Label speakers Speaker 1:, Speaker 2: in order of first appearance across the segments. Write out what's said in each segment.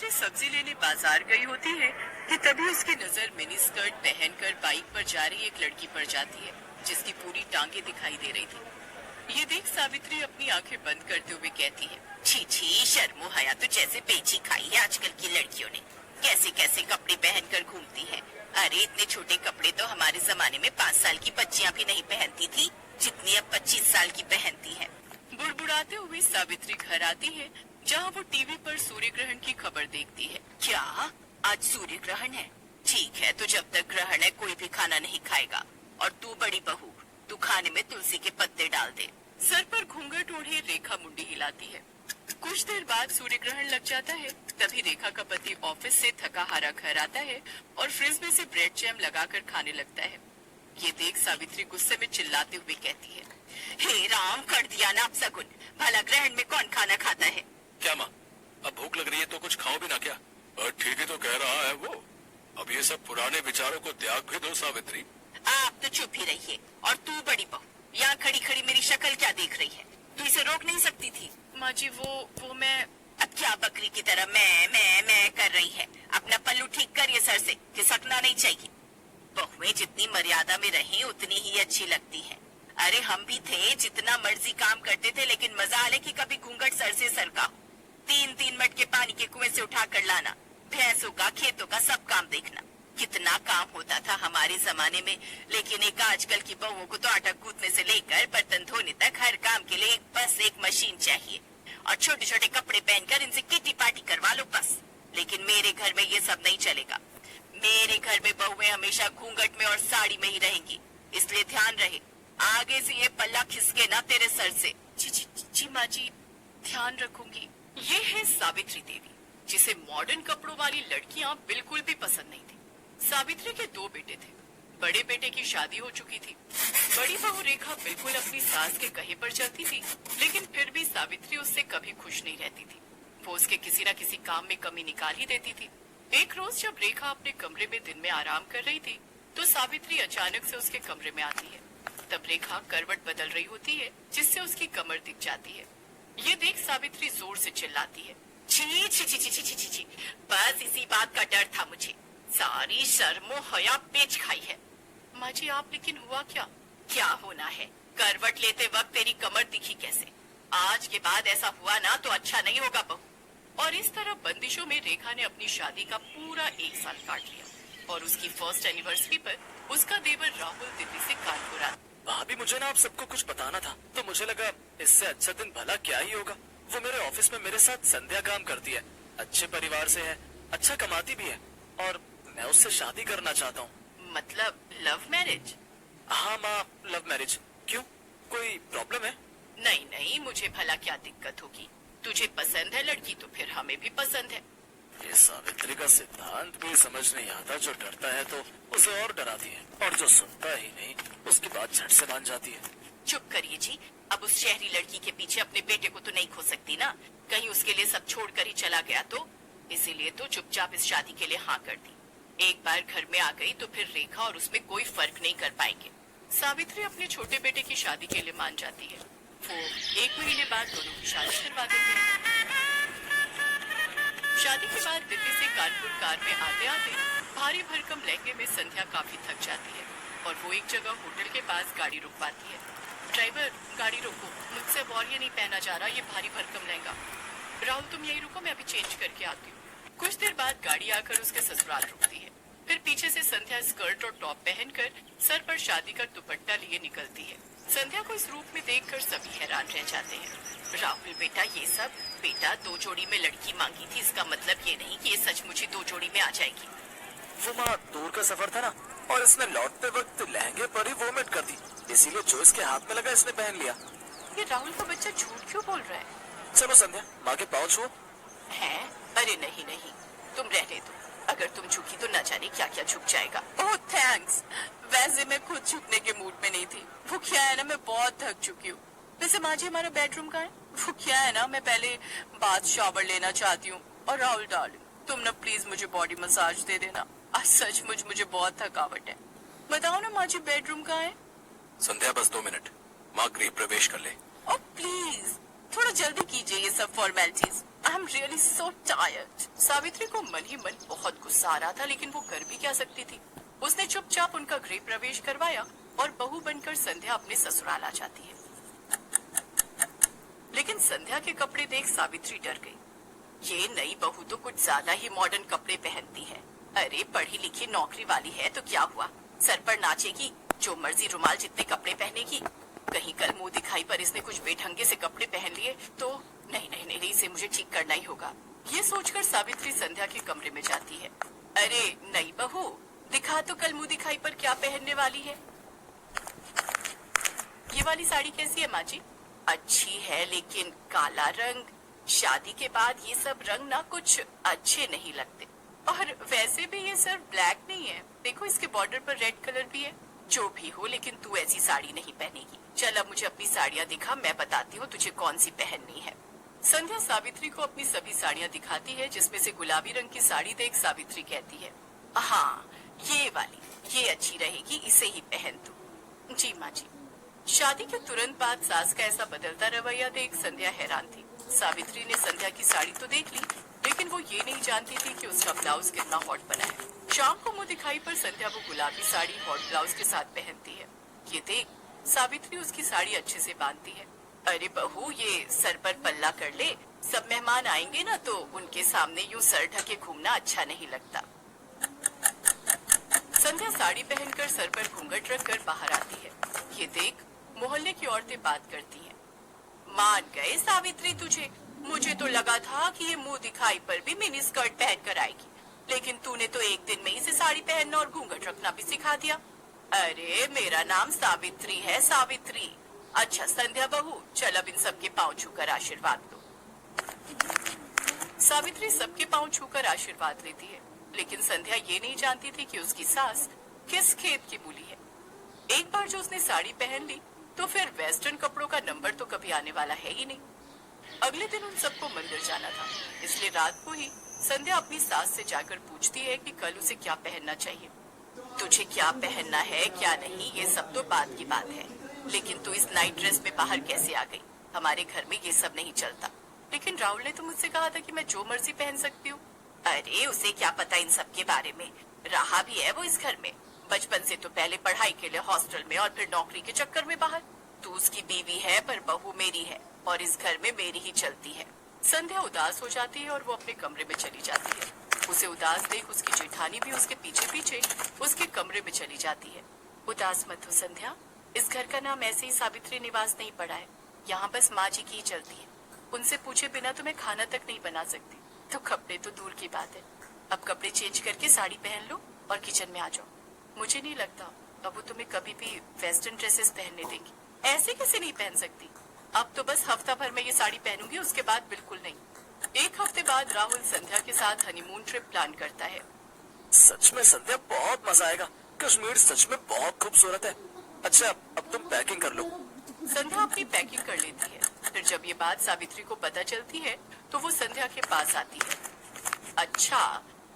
Speaker 1: सावित्री सब्जी लेने बाजार गई होती है कि तभी उसकी नजर मिनी स्कर्ट पहनकर बाइक पर जा रही एक लड़की पर जाती है जिसकी पूरी टांगे दिखाई दे रही थी। ये देख सावित्री अपनी आंखें बंद करते हुए कहती है,
Speaker 2: छी छी, शर्मो हया तो जैसे बेची खाई है आजकल की लड़कियों ने। कैसे कैसे कपड़े पहनकर घूमती है। अरे इतने छोटे कपड़े तो हमारे जमाने में 5 साल की बच्चियां भी नहीं पहनती थी, जितनी अब 25 साल की पहनती है।
Speaker 1: बुड़बुड़ाते हुए सावित्री घर आती है जहाँ वो टीवी पर सूर्य ग्रहण की खबर देखती है।
Speaker 2: क्या आज सूर्य ग्रहण है? ठीक है, तो जब तक ग्रहण है कोई भी खाना नहीं खाएगा। और तू बड़ी बहू, तू खाने में तुलसी के पत्ते डाल दे।
Speaker 1: सर पर घूंघट ओढ़े रेखा मुंडी हिलाती है। कुछ देर बाद सूर्य ग्रहण लग जाता है। तभी रेखा का पति ऑफिस से थका हारा घर आता है और फ्रिज में से ब्रेड जैम लगाकर खाने लगता है। ये देख सावित्री गुस्से में चिल्लाते हुए कहती है,
Speaker 2: हे राम, कर दिया ना अपशगुन। भला ग्रहण में कौन खाना खाता है?
Speaker 3: क्या माँ, अब भूख लग रही है तो कुछ खाओ भी ना क्या? ठीक ही तो कह रहा है वो। अब ये सब पुराने विचारों को त्याग भी दो सावित्री।
Speaker 2: आप तो चुप ही रहिए। और तू बड़ी बहू, यहाँ खड़ी खड़ी मेरी शक्ल क्या देख रही है? तू इसे रोक नहीं सकती थी?
Speaker 1: माँ जी वो मैं।
Speaker 2: अब क्या बकरी की तरह मैं कर रही है? अपना पल्लू ठीक करिए सर से, खिसकना नहीं चाहिए। बहुएं जितनी मर्यादा में रहें उतनी ही अच्छी लगती हैं। अरे हम भी थे, जितना मर्जी काम करते थे, लेकिन मजा आले कि कभी घूंघट सर से सरका। 3-3 मटके पानी के कुएं से उठा कर लाना, भैंसों का खेतों का सब काम देखना। कितना काम होता था हमारे जमाने में। लेकिन एक आजकल की बहुओं को तो आटा कूटने से लेकर बर्तन धोने तक हर काम के लिए बस एक मशीन चाहिए। और छोटे छोटे कपड़े पहनकर इनसे किटी पार्टी करवा लो बस। लेकिन मेरे घर में ये सब नहीं चलेगा। मेरे घर में बहुएं हमेशा घूंघट में और साड़ी में ही रहेंगी। इसलिए ध्यान रहे, आगे से ये पल्ला खिसके ना तेरे सर से।
Speaker 1: जी माँ जी, ध्यान रखूंगी। ये है सावित्री देवी, जिसे मॉडर्न कपड़ों वाली लड़कियाँ बिल्कुल भी पसंद नहीं थी। सावित्री के 2 बेटे थे। बड़े बेटे की शादी हो चुकी थी। बड़ी बहू रेखा बिल्कुल अपनी सास के कहे पर चलती थी, लेकिन फिर भी सावित्री उससे कभी खुश नहीं रहती थी। वो उसके किसी न किसी काम में कमी निकाल ही देती थी। एक रोज जब रेखा अपने कमरे में दिन में आराम कर रही थी तो सावित्री अचानक से उसके कमरे में आती है। तब रेखा करवट बदल रही होती है, जिससे उसकी कमर दिख जाती है। ये देख सावित्री जोर से चिल्लाती है,
Speaker 2: छी छी छी छी छी छी छी, बस इसी बात का डर था मुझे। सारी शर्मो हया बेच खाई है।
Speaker 1: माँ जी आप, लेकिन हुआ क्या?
Speaker 2: क्या होना है? करवट लेते वक्त तेरी कमर दिखी कैसे? आज के बाद ऐसा हुआ ना तो अच्छा नहीं होगा बहू।
Speaker 1: और इस तरह बंदिशों में रेखा ने अपनी शादी का पूरा 1 साल काट लिया। और उसकी फर्स्ट एनिवर्सरी पर उसका देवर राहुल दिल्ली से कानपुर आया।
Speaker 4: भाभी, मुझे ना आप सबको कुछ बताना था, तो मुझे लगा इससे अच्छा दिन भला क्या ही होगा। वो मेरे ऑफिस में मेरे साथ संध्या काम करती है, अच्छे परिवार से है, अच्छा कमाती भी है, और मैं उससे शादी करना चाहता हूँ।
Speaker 1: मतलब लव मैरिज?
Speaker 4: हाँ माँ, लव मैरिज। क्यों, कोई प्रॉब्लम है?
Speaker 1: नहीं नहीं, मुझे भला क्या दिक्कत होगी। तुझे पसंद है लड़की तो फिर हमें भी पसंद है।
Speaker 4: ये सावित्री का सिद्धांत भी समझ नहीं आता। जो डरता है तो उसे और डराती है, और जो सुनता ही नहीं उसकी बात झट से मान जाती है।
Speaker 2: चुप करिए जी। अब उस शहरी लड़की के पीछे अपने बेटे को तो नहीं खो सकती ना। कहीं उसके लिए सब छोड़ कर ही चला गया तो। इसीलिए तो चुपचाप इस शादी के लिए हाँ कर दी। एक बार घर में आ गई तो फिर रेखा और उसमें कोई फर्क नहीं कर पाएंगे। सावित्री अपने छोटे बेटे की शादी के लिए मान जाती है। वो 1 महीने बाद दोनों की शादी करवा देते हैं। शादी के बाद दिल्ली से कानपुर कार में आते आते भारी भरकम लहंगे में संध्या काफी थक जाती है और वो एक जगह होटल के पास गाड़ी रुकवाती है। ड्राइवर, गाड़ी रोको, मुझसे अब और ये नहीं पहना जा रहा, ये भारी भरकम लहंगा। राहुल तुम यही रुको, मैं अभी चेंज करके आती हूँ। कुछ देर बाद गाड़ी आकर उसके ससुराल रुकती है। फिर पीछे से संध्या स्कर्ट और टॉप पहनकर सर पर शादी का दुपट्टा लिए निकलती है। संध्या को इस रूप में देखकर सभी हैरान रह जाते हैं। राहुल बेटा, ये सब बेटा 2 जोड़ी में लड़की मांगी थी, इसका मतलब ये नहीं कि ये सचमुच ही 2 जोड़ी में आ जाएगी।
Speaker 4: वो माँ, दूर का सफर था ना, और इसने लौटते वक्त लहंगे पर ही वोमिट कर दी, इसीलिए जो इसके हाथ में लगा इसने पहन लिया।
Speaker 1: ये राहुल का बच्चा झूठ क्यों बोल रहा है?
Speaker 4: चलो संध्या, माँ के पाँव छुओ।
Speaker 2: है? अरे नहीं नहीं, तुम रहने दो। अगर तुम झुकी तो न जाने क्या क्या झुक जाएगा।
Speaker 1: ओह थैंक्स। वैसे मैं खुद झुकने के मूड में नहीं थी। वो क्या है ना, मैं बहुत थक चुकी हूँ। वैसे माँ जी, हमारा बेडरूम कहाँ है? वो क्या है ना, मैं पहले बाथ शावर लेना चाहती हूँ। और राहुल डार्लिंग, तुम ना प्लीज मुझे बॉडी मसाज दे देना। आज सचमुच मुझे बहुत थकावट है। बताओ ना माँ जी, बेडरूम कहाँ है?
Speaker 3: संध्या, बस 2 मिनट, माँ गृह प्रवेश कर ले।
Speaker 1: ओ प्लीज,
Speaker 2: थोड़ा जल्दी कीजिए ये सब formalities. I am really so tired.
Speaker 1: Savitri को मन ही मन बहुत गुस्सा आ रहा था, लेकिन वो कर भी क्या सकती थी। उसने चुपचाप उनका गृह प्रवेश करवाया और बहू बनकर संध्या अपने ससुराल आ जाती है। लेकिन संध्या के कपड़े देख सावित्री डर गई। ये नई बहू तो कुछ ज्यादा ही मॉडर्न कपड़े पहनती है। अरे पढ़ी लिखी नौकरी वाली है तो क्या हुआ, सर पर नाचेगी, जो मर्जी रुमाल जितने कपड़े पहनेगी। कहीं कल मुंह दिखाई पर इसने कुछ बेढंगे से कपड़े पहन लिए तो नहीं नहीं नहीं, इसे मुझे ठीक करना ही होगा। ये सोचकर सावित्री संध्या के कमरे में जाती है। अरे नई बहू, दिखा तो कल मुंह दिखाई पर क्या पहनने वाली है। ये वाली साड़ी कैसी है माँ जी? अच्छी है, लेकिन काला रंग, शादी के बाद ये सब रंग ना कुछ अच्छे नहीं लगते। और वैसे भी ये सिर्फ ब्लैक नहीं है, देखो इसके बॉर्डर पर रेड कलर भी है। जो भी हो, लेकिन तू ऐसी साड़ी नहीं पहनेगी। चल अब मुझे अपनी साड़ियाँ दिखा, मैं बताती हूँ तुझे कौन सी पहननी है। संध्या सावित्री को अपनी सभी साड़ियाँ दिखाती है, जिसमें से गुलाबी रंग की साड़ी देख सावित्री कहती है, हाँ ये वाली, ये अच्छी रहेगी, इसे ही पहन तू। जी माँ जी। शादी के तुरंत बाद सास का ऐसा बदलता रवैया देख संध्या हैरान थी। सावित्री ने संध्या की साड़ी तो देख ली, लेकिन वो ये नहीं जानती थी कि उसका ब्लाउज कितना हॉट बना है। शाम को मुंह दिखाई पर संध्या वो गुलाबी साड़ी हॉट ब्लाउज के साथ पहनती है। ये देख सावित्री उसकी साड़ी अच्छे से बांधती है। अरे बहू, ये सर पर पल्ला कर ले, सब मेहमान आएंगे ना तो उनके सामने यूं सर ढके घूमना अच्छा नहीं लगता। संध्या साड़ी पहनकर सर पर घूंघट रखकर बाहर आती है। ये देख मोहल्ले की औरतें बात करती हैं। मान गए सावित्री तुझे, मुझे तो लगा था कि ये मुंह दिखाई पर भी मिनी स्कर्ट पहन कर आएगी, लेकिन तूने तो एक दिन में इसे साड़ी पहनना और घूंघट रखना भी सिखा दिया। अरे मेरा नाम सावित्री है, सावित्री। अच्छा संध्या बहू, चल अब इन सबके पांव छूकर आशीर्वाद लो। सावित्री सबके पांव छूकर आशीर्वाद लेती है, लेकिन संध्या ये नहीं जानती थी कि उसकी सास किस खेत की मूली है। एक बार जो उसने साड़ी पहन ली तो फिर वेस्टर्न कपड़ों का नंबर तो कभी आने वाला है ही नहीं। अगले दिन उन सबको मंदिर जाना था, इसलिए रात को ही संध्या अपनी सास से जाकर पूछती है कि कल उसे क्या पहनना चाहिए। तुझे क्या पहनना है क्या नहीं ये सब तो बात की बात है, लेकिन तू इस नाइट ड्रेस में बाहर कैसे आ गई? हमारे घर में ये सब नहीं चलता। लेकिन राहुल ने तो मुझसे कहा था कि मैं जो मर्जी पहन सकती हूँ। अरे उसे क्या पता इन सब के बारे में, रहा भी है वो इस घर में, बचपन से तो पहले पढ़ाई के लिए हॉस्टल में और फिर नौकरी के चक्कर में बाहर। तू उसकी बीवी है पर बहू मेरी है और इस घर में मेरी ही चलती है। संध्या उदास हो जाती है और वो अपने कमरे में चली जाती है। उसे उदास देख उसकी जेठानी भी उसके पीछे पीछे उसके कमरे में चली जाती है। उदास मत हो संध्या, इस घर का नाम ऐसे ही सावित्री निवास नहीं पड़ा है, यहाँ बस माँ जी की ही चलती है। उनसे पूछे बिना तो मैं खाना तक नहीं बना सकती, तो कपड़े तो दूर की बात है। अब कपड़े चेंज करके साड़ी पहन लो और किचन में आ जाओ। मुझे नहीं लगता अब वो तुम्हें कभी भी वेस्टर्न ड्रेसेस पहनने देगी। ऐसे कैसे नहीं पहन सकती? अब तो बस हफ्ता भर में ये साड़ी पहनूंगी, उसके बाद बिल्कुल नहीं। एक हफ्ते बाद राहुल संध्या के साथ हनीमून ट्रिप प्लान करता है।
Speaker 4: सच में संध्या बहुत मजा आएगा, कश्मीर सच में बहुत खूबसूरत है। अच्छा अब तुम पैकिंग कर लो।
Speaker 1: संध्या अपनी पैकिंग कर लेती है। फिर जब ये बात सावित्री को पता चलती है तो वो संध्या के पास आती है। अच्छा,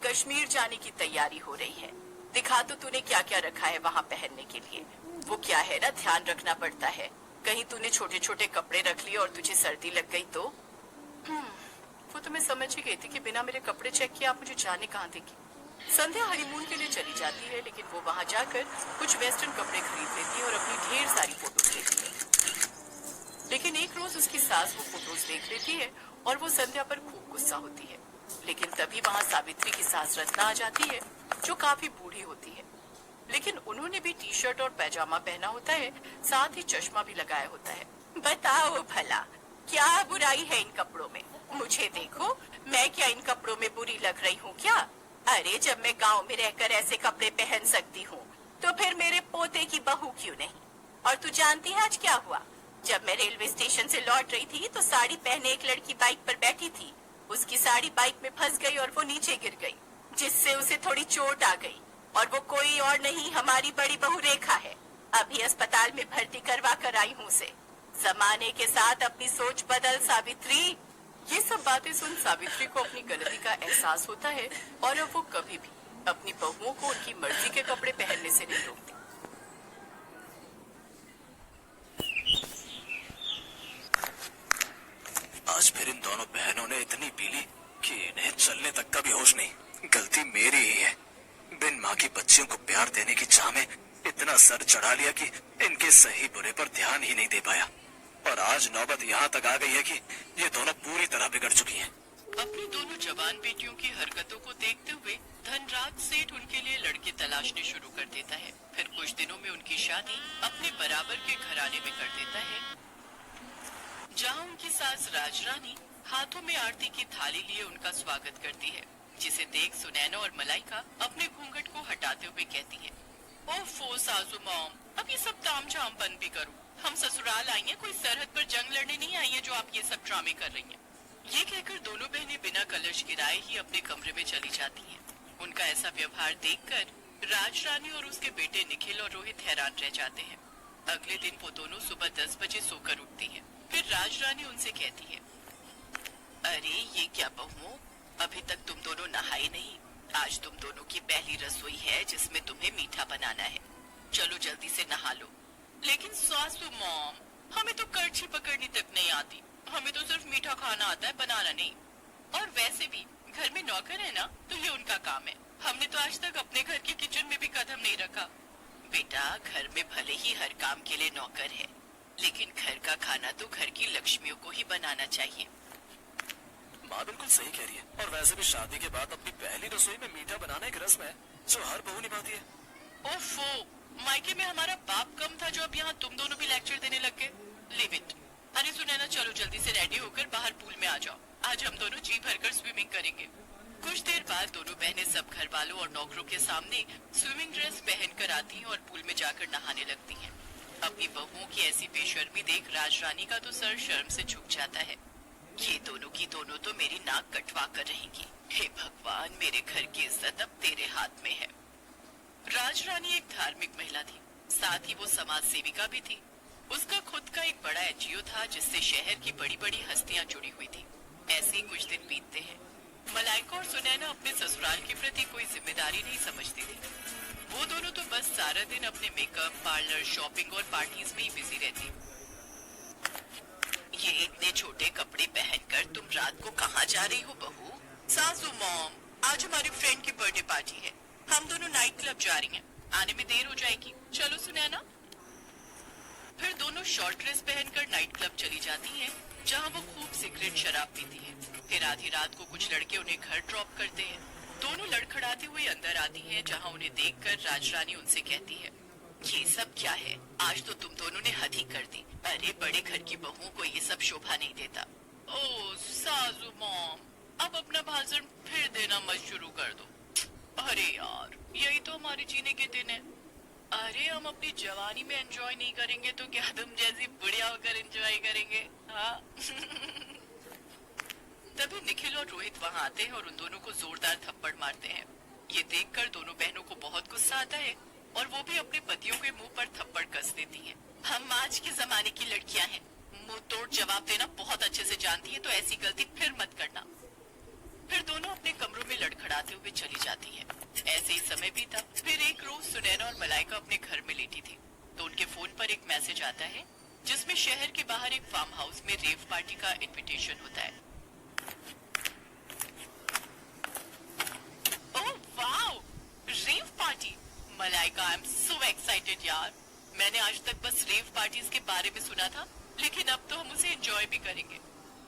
Speaker 1: कश्मीर जाने की तैयारी हो रही है, दिखा तो तूने क्या क्या रखा है वहाँ पहनने के लिए। वो क्या है ना, ध्यान रखना पड़ता है, कहीं तूने छोटे छोटे कपड़े रख लिए और तुझे सर्दी लग गई तो। वो तो मैं समझ ही गई थी कि बिना मेरे कपड़े चेक किए आप मुझे जाने कहाँ देगी। संध्या हनीमून के लिए चली जाती है, लेकिन वो वहाँ जाकर कुछ वेस्टर्न कपड़े खरीद लेती है और अपनी ढेर सारी फोटोज लेती है। लेकिन एक रोज उसकी सास वो फोटोज देख लेती है और वो संध्या पर खूब गुस्सा होती है। लेकिन तभी वहाँ सावित्री की सास रत्ना आ जाती है, जो काफी बूढ़ी होती है, लेकिन उन्होंने भी टी शर्ट और पैजामा पहना होता है, साथ ही चश्मा भी लगाया होता है। बताओ भला क्या बुराई है इन कपड़ों में? मुझे देखो, मैं क्या इन कपड़ों में बुरी लग रही हूँ क्या? अरे जब मैं गांव में रहकर ऐसे कपड़े पहन सकती हूँ तो फिर मेरे पोते की बहू क्यों नहीं? और तू जानती है आज क्या हुआ? जब मैं रेलवे स्टेशन से लौट रही थी तो साड़ी पहने एक लड़की बाइक पर बैठी थी। उसकी साड़ी बाइक में फंस गई और वो नीचे गिर गई, जिससे उसे थोड़ी चोट आ गई। और वो कोई और नहीं, हमारी बड़ी बहू रेखा है। अभी अस्पताल में भर्ती करवा कर आई हूँ उसे। जमाने के साथ अपनी सोच बदल सावित्री। ये सब बातें सुन सावित्री को अपनी गलती का एहसास होता है और अब वो कभी भी अपनी बहुओं को उनकी मर्जी के कपड़े पहनने से नहीं रोकती।
Speaker 4: दोनों बहनों ने इतनी पी ली कि इन्हें चलने तक का भी होश नहीं। गलती मेरी ही है। बिन माँ की बच्चियों को प्यार देने की चाह में इतना सर चढ़ा लिया कि इनके सही बुरे पर ध्यान ही नहीं दे पाया। और आज नौबत यहाँ तक आ गई है कि ये दोनों पूरी तरह बिगड़ चुकी हैं।
Speaker 1: अपनी दोनों जवान बेटियों की हरकतों को देखते हुए धनराज सेठ उनके लिए लड़के तलाशने शुरू कर देता है। फिर कुछ दिनों में उनकी शादी अपने बराबर के घराने में कर देता है, जहाँ उनकी सास राजरानी हाथों में आरती की थाली लिए उनका स्वागत करती है, जिसे देख सुनैना और मलाइका अपने घूंघट को हटाते हुए कहती है, ओफो सासू मॉम, अब ये सब ताम झाम बंद भी करो। हम ससुराल आई हैं, कोई सरहद पर जंग लड़ने नहीं आई है जो आप ये सब ड्रामे कर रही हैं। ये कहकर दोनों बहनें बिना कलश गिराए ही अपने कमरे में चली जाती हैं। उनका ऐसा व्यवहार देखकर राजरानी और उसके बेटे निखिल और रोहित हैरान रह जाते हैं। अगले दिन वो दोनों सुबह 10 बजे सोकर उठती हैं। फिर राजरानी उनसे कहती है, अरे ये क्या बहुओं, अभी तक तुम दोनों नहाए नहीं। आज तुम दोनों की पहली रसोई है जिसमें तुम्हें मीठा बनाना है। चलो जल्दी से नहा लो। लेकिन सासू मॉम, हमें तो करछी पकड़नी तक नहीं आती। हमें तो सिर्फ मीठा खाना आता है, बनाना नहीं। और वैसे भी घर में नौकर है ना, तो ये उनका काम है। हमने तो आज तक अपने घर के किचन में भी कदम नहीं रखा। बेटा, घर में भले ही हर काम के लिए नौकर है, लेकिन घर का खाना तो घर की लक्ष्मियों को ही बनाना चाहिए।
Speaker 4: माँ बिल्कुल सही कह रही है। और वैसे भी शादी के बाद अपनी पहली रसोई में मीठा बनाना एक रस्म है जो हर बहू निभाती है।
Speaker 1: ओफो, मायके में हमारा बाप कम था जो अब यहाँ तुम दोनों भी लेक्चर देने लग गए। Live it. अरे सुनैना, चलो जल्दी से रेडी होकर बाहर पूल में आ जाओ। आज हम दोनों जी भरकर स्विमिंग करेंगे। कुछ देर बाद दोनों बहनें सब घर वालों और नौकरों के सामने स्विमिंग ड्रेस पहनकर आती हैं और पूल में जाकर नहाने लगती हैं। अपनी बहुओं की ऐसी बेशर्मी देख राजरानी का तो सर शर्म से झुक जाता है। ये दोनों की दोनों तो मेरी नाक कटवा कर रहेंगी। हे भगवान, मेरे घर की इज्जत अब तेरे हाथ में है। राजरानी एक धार्मिक महिला थी, साथ ही वो समाज सेविका भी थी। उसका खुद का एक बड़ा एनजीओ था जिससे शहर की बड़ी बड़ी हस्तियां जुड़ी हुई थी। ऐसे ही कुछ दिन बीतते हैं। मलाइका और सुनैना अपने ससुराल के प्रति कोई जिम्मेदारी नहीं समझती थी। वो दोनों तो बस सारा दिन अपने मेकअप, पार्लर, शॉपिंग और पार्टीज में ही बिजी रहती। ये इतने छोटे कपड़े पहनकर तुम रात को कहाँ जा रही हो बहू? सासू मॉम, आज हमारी फ्रेंड की बर्थडे पार्टी है। हम दोनों नाइट क्लब जा रही हैं। आने में देर हो जाएगी। चलो सुनैना। फिर दोनों शॉर्ट ड्रेस पहनकर नाइट क्लब चली जाती हैं, जहां वो खूब सिगरेट शराब पीती हैं। फिर आधी रात को कुछ लड़के उन्हें घर ड्रॉप करते हैं। दोनों लड़खड़ाते हुए अंदर आती हैं, जहां उन्हें देखकर राजरानी उनसे कहती है, ये सब क्या है? आज तो तुम दोनों ने हद ही कर दी। अरे बड़े घर की बहुओं को ये सब शोभा नहीं देता। ओ सासू मॉम, अब अपना भाषण फिर देना मत शुरू कर दो। अरे यार, यही तो हमारे जीने के दिन है। अरे हम अपनी जवानी में एंजॉय नहीं करेंगे तो क्या तुम जैसी बुढ़िया होकर एंजॉय करेंगे? हाँ। तभी निखिल और रोहित वहाँ आते हैं और उन दोनों को जोरदार थप्पड़ मारते हैं। ये देखकर दोनों बहनों को बहुत गुस्सा आता है और वो भी अपने पतियों के मुंह पर थप्पड़ कस देती हैं। हम आज के जमाने की लड़कियां हैं, मुंह तोड़ जवाब देना बहुत अच्छे से जानती है, तो ऐसी गलती फिर मत करना। फिर दोनों अपने कमरों में लड़खड़ाते हुए चली जाती हैं। ऐसे ही समय बीता। फिर एक रोज सुनैना और मलाइका अपने घर में लेटी थी, तो उनके फोन पर एक मैसेज आता है जिसमें शहर के बाहर एक फार्म हाउस में रेव पार्टी का इनविटेशन होता है। Oh wow, rave party! Malaika, I am so excited यार। मैंने आज तक बस रेव पार्टीज के बारे में सुना था, लेकिन अब तो हम उसे एंजॉय भी करेंगे।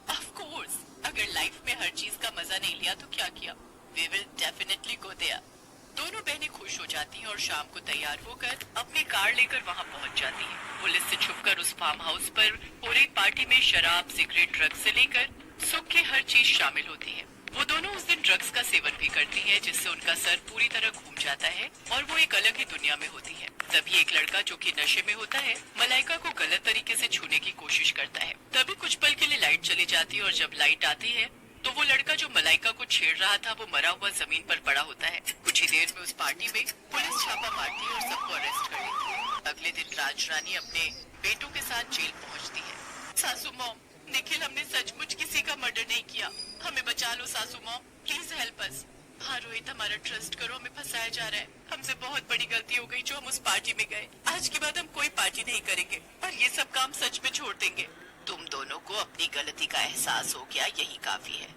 Speaker 1: ऑफ कोर्स, अगर लाइफ में हर चीज का मजा नहीं लिया तो क्या किया? We will definitely go there. दोनों बहनें खुश हो जाती हैं और शाम को तैयार होकर अपनी कार लेकर वहां पहुंच जाती हैं। पुलिस से छुपकर उस फार्म हाउस पर पूरी पार्टी में शराब, सिगरेट, ड्रग्स से लेकर सुख की हर चीज शामिल होती है। वो दोनों उस दिन ड्रग्स का सेवन भी करती हैं, जिससे उनका सर पूरी तरह घूम जाता है और वो एक अलग ही दुनिया में होती है। तभी एक लड़का जो कि नशे में होता है, मलाइका को गलत तरीके से छूने की कोशिश करता है। तभी कुछ पल के लिए लाइट चली जाती है और जब लाइट आती है तो वो लड़का जो मलाइका को छेड़ रहा था वो मरा हुआ जमीन पर पड़ा होता है। कुछ ही देर में उस पार्टी में पुलिस छापा मारती है और सबको अरेस्ट कर लेती है। अगले दिन राजरानी अपने बेटों के साथ जेल पहुंचती है। सासू मॉम, निखिल, हमने सचमुच किसी का मर्डर नहीं किया। हमें बचा लो सासू मॉम, प्लीज हेल्प अस। हाँ रोहित, हमारा ट्रस्ट करो, हमें फंसाया जा रहा है। हमसे बहुत बड़ी गलती हो गई जो हम उस पार्टी में गए। आज के बाद हम कोई पार्टी नहीं करेंगे और ये सब काम सच में छोड़ देंगे।
Speaker 2: तुम दोनों को अपनी गलती का एहसास हो गया, यही काफी है।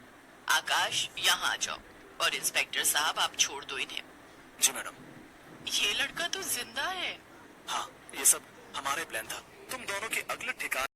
Speaker 2: आकाश, यहाँ आ जाओ। और इंस्पेक्टर साहब, आप छोड़ दो इन्हें।
Speaker 3: जी मैडम।
Speaker 2: ये लड़का तो जिंदा है।
Speaker 4: हाँ, ये सब हमारे प्लान था। तुम दोनों के अगले ठिकाने